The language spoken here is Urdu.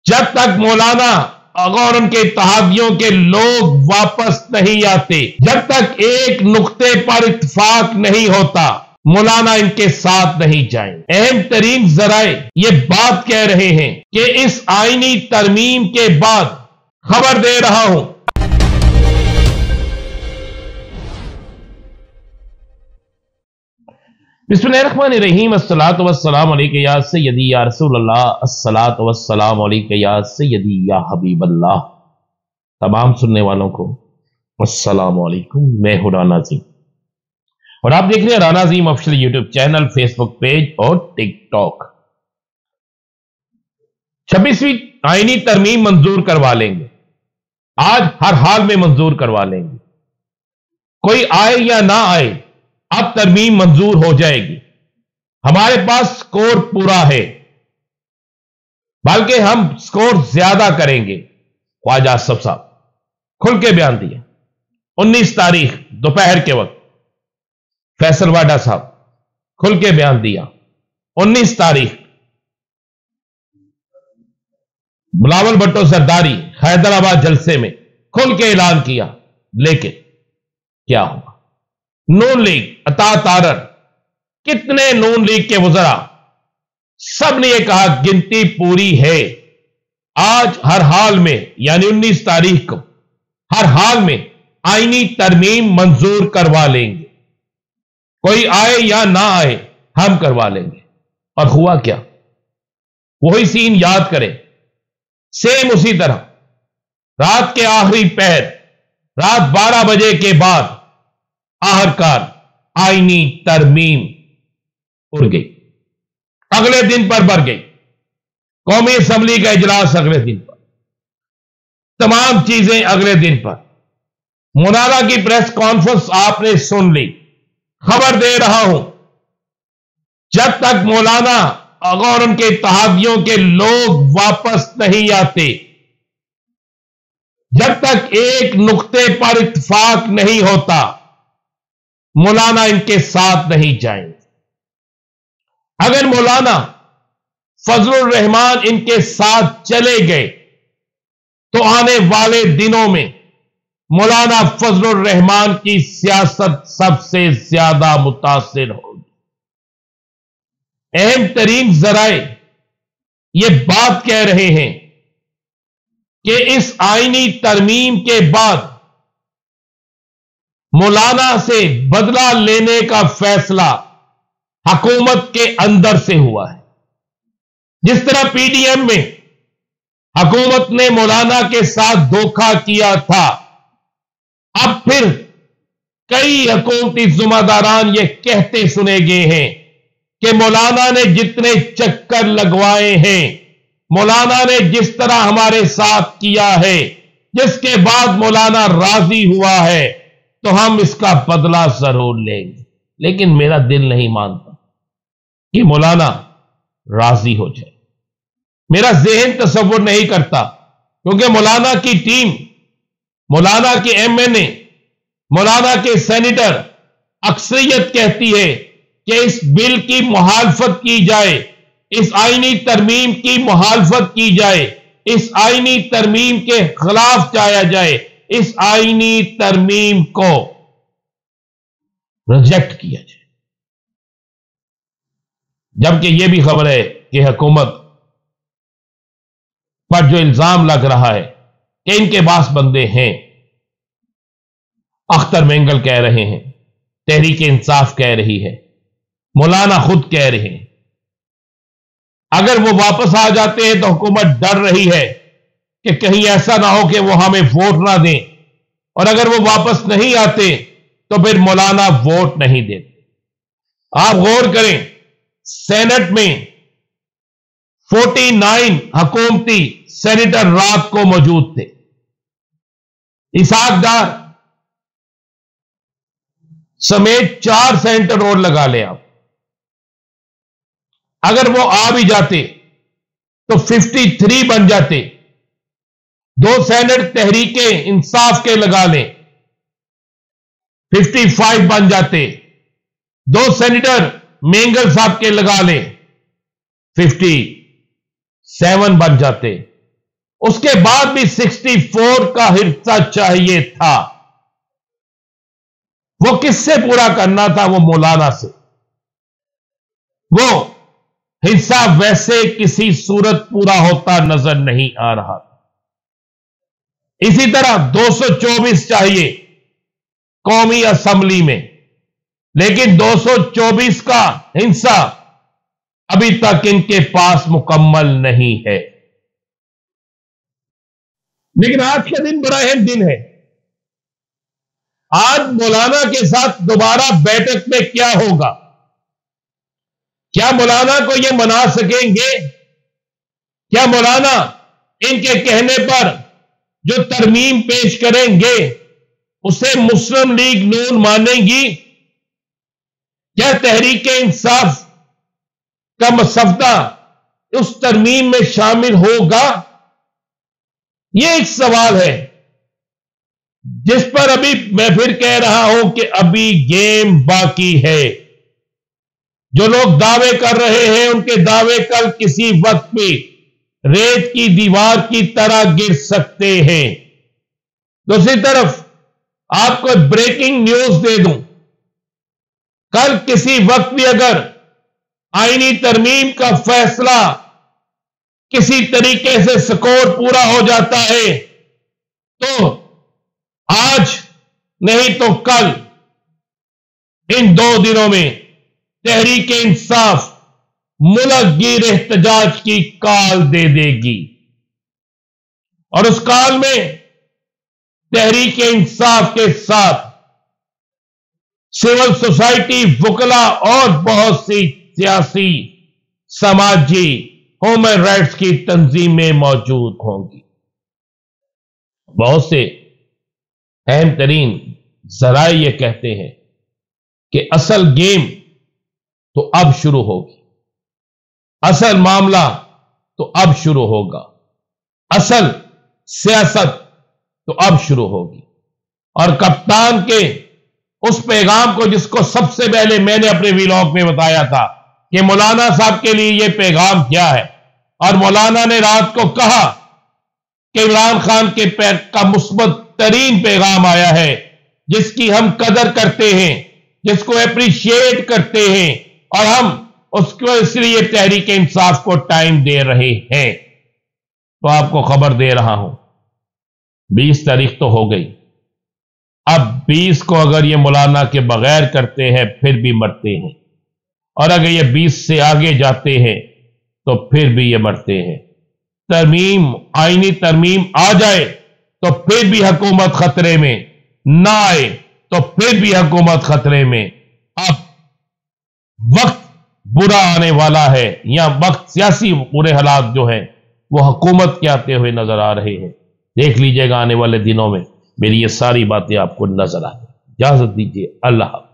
جب تک مولانا اور ان کے اتحادیوں کے لوگ واپس نہیں آتے، جب تک ایک نقطے پر اتفاق نہیں ہوتا، مولانا ان کے ساتھ نہیں جائیں۔ اہم ترین ذرائع یہ بات کہہ رہے ہیں کہ اس آئینی ترمیم کے بعد خبر دے رہا ہوں، بسم اللہ الرحمن الرحیم، الصلاۃ والسلام علیکہ یا سیدی یا رسول اللہ، الصلاۃ والسلام علیکہ یا سیدی یا حبیب اللہ۔ تمام سننے والوں کو السلام علیکم، میں ہوں رانا عظیم اور آپ دیکھ رہے ہیں رانا عظیم آفیشیل یوٹیوب چینل، فیس بک پیج اور ٹک ٹاک۔ 26ویں آئینی ترمیم منظور کروا لیں گے، آج ہر حال میں منظور کروا لیں گے، کوئی آئے یا نہ آئے اب ترمیم منظور ہو جائے گی۔ ہمارے پاس سکور پورا ہے، بلکہ ہم سکور زیادہ کریں گے۔ خواجہ اصف صاحب کھل کے بیان دیا 19 تاریخ دوپہر کے وقت۔ فیصل واڈا صاحب کھل کے بیان دیا 19 تاریخ۔ بلاول بھٹو زرداری حیدرآباد جلسے میں کھل کے اعلان کیا، لیکن کیا ہوا؟ نون لیگ عطا تارر، کتنے نون لیگ کے وزراء، سب نے یہ کہا گنتی پوری ہے، آج ہر حال میں یعنی 19 تاریخ کو ہر حال میں آئینی ترمیم منظور کروا لیں گے، کوئی آئے یا نہ آئے ہم کروا لیں گے۔ اور ہوا کیا؟ وہی سین یاد کریں، سیم اسی طرح رات کے آخری پہر، رات 12 بجے کے بعد آخرکار آئینی ترمیم اڑ گئی، اگلے دن پر بڑھ گئی، قومی اسمبلی کا اجلاس اگلے دن پر، تمام چیزیں اگلے دن پر، مولانا کی پریس کانفرنس آپ نے سن لی۔ خبر دے رہا ہوں، جب تک مولانا اور ان کے اتحادیوں کے لوگ واپس نہیں آتے، جب تک ایک نقطے پر اتفاق نہیں ہوتا، مولانا ان کے ساتھ نہیں جائیں۔ اگر مولانا فضل الرحمان ان کے ساتھ چلے گئے تو آنے والے دنوں میں مولانا فضل الرحمان کی سیاست سب سے زیادہ متاثر ہوگی۔ اہم ترین ذرائع یہ بات کہہ رہے ہیں کہ اس آئینی ترمیم کے بعد مولانا سے بدلہ لینے کا فیصلہ حکومت کے اندر سے ہوا ہے۔ جس طرح پی ڈی ایم میں حکومت نے مولانا کے ساتھ دھوکہ کیا تھا، اب پھر کئی حکومتی ذمہ داران یہ کہتے سنے گئے ہیں کہ مولانا نے جتنے چکر لگوائے ہیں، مولانا نے جس طرح ہمارے ساتھ کیا ہے، جس کے بعد مولانا راضی ہوا ہے، تو ہم اس کا بدلہ ضرور لیں گے۔ لیکن میرا دل نہیں مانتا کہ مولانا راضی ہو جائے، میرا ذہن تصور نہیں کرتا، کیونکہ مولانا کی ٹیم، مولانا کے ایم این اے، مولانا کے سینیٹر اکثریت کہتی ہے کہ اس بل کی مخالفت کی جائے، اس آئینی ترمیم کی مخالفت کی جائے، اس آئینی ترمیم کے خلاف جایا جائے، اس آئینی ترمیم کو ریجیکٹ کیا جائے۔ جبکہ یہ بھی خبر ہے کہ حکومت پر جو الزام لگ رہا ہے کہ ان کے پاس بندے ہیں، اختر مینگل کہہ رہے ہیں، تحریک انصاف کہہ رہی ہے، مولانا خود کہہ رہے ہیں، اگر وہ واپس آ جاتے ہیں تو حکومت ڈر رہی ہے کہ کہیں ایسا نہ ہو کہ وہ ہمیں ووٹ نہ دیں، اور اگر وہ واپس نہیں آتے تو پھر مولانا ووٹ نہیں دیتے۔ آپ غور کریں، سینٹ میں 49 حکومتی سینیٹر رات کو موجود تھے۔ اسحاق ڈار سمیت 4 سینیٹر اور لگا لیں آپ، اگر وہ آ بھی جاتے تو 53 بن جاتے، 2 سینٹ تحریک انصاف کے لگا لیں 55 بن جاتے، 2 سینیٹر مینگل صاحب کے لگا لیں 57 بن جاتے، اس کے بعد بھی 64 کا حصہ چاہیے تھا. وہ کس سے پورا کرنا تھا؟ وہ مولانا سے. وہ حصہ ویسے کسی صورت پورا ہوتا نظر نہیں آ رہا تھا. اسی طرح 224 چاہیے قومی اسمبلی میں، لیکن 224 کا حصہ ابھی تک ان کے پاس مکمل نہیں ہے. لیکن آج کا دن بڑا اہم دن ہے. آج مولانا کے ساتھ دوبارہ بیٹھک میں کیا ہوگا؟ کیا مولانا کو یہ منا سکیں گے؟ کیا مولانا ان کے کہنے پر جو ترمیم پیش کریں گے اسے مسلم لیگ نون مانے گی؟ کیا تحریک انصاف کا مسودہ اس ترمیم میں شامل ہوگا؟ یہ ایک سوال ہے جس پر ابھی میں پھر کہہ رہا ہوں کہ ابھی گیم باقی ہے. جو لوگ دعوے کر رہے ہیں ان کے دعوے کل کسی وقت بھی ریت کی دیوار کی طرح گر سکتے ہیں. دوسری طرف آپ کو بریکنگ نیوز دے دوں، کل کسی وقت بھی اگر آئینی ترمیم کا فیصلہ کسی طریقے سے سکور پورا ہو جاتا ہے تو آج نہیں تو کل ان 2 دنوں میں تحریک انصاف ملک گیر احتجاج کی کال دے دے گی، اور اس کال میں تحریک انصاف کے ساتھ سول سوسائٹی، وکلاء اور بہت سی سیاسی، سماجی، ہیومن رائٹس کی تنظیمیں موجود ہوں گی. بہت سے اہم ترین ذرائع یہ کہتے ہیں کہ اصل گیم تو اب شروع ہوگی، اصل معاملہ تو اب شروع ہوگا، اصل سیاست تو اب شروع ہوگی. اور کپتان کے اس پیغام کو جس کو سب سے پہلے میں نے اپنے ویلاگ میں بتایا تھا کہ مولانا صاحب کے لیے یہ پیغام کیا ہے، اور مولانا نے رات کو کہا کہ عمران خان کے کا مثبت ترین پیغام آیا ہے جس کی ہم قدر کرتے ہیں، جس کو اپریشیٹ کرتے ہیں، اور ہم اس کو اس لیے تحریک انصاف کو ٹائم دے رہے ہیں. تو آپ کو خبر دے رہا ہوں 20 تاریخ تو ہو گئی، اب 20 کو اگر یہ مولانا کے بغیر کرتے ہیں پھر بھی مرتے ہیں، اور اگر یہ 20 سے آگے جاتے ہیں تو پھر بھی یہ مرتے ہیں. ترمیم، آئینی ترمیم آ جائے تو پھر بھی حکومت خطرے میں، نہ آئے تو پھر بھی حکومت خطرے میں. اب وقت برا آنے والا ہے، یا وقت سیاسی برے حالات جو ہیں وہ حکومت کے آتے ہوئے نظر آ رہے ہیں. دیکھ لیجئے گا آنے والے دنوں میں میری یہ ساری باتیں آپ کو نظر آئیں. اجازت دیجیے، اللہ حافظ.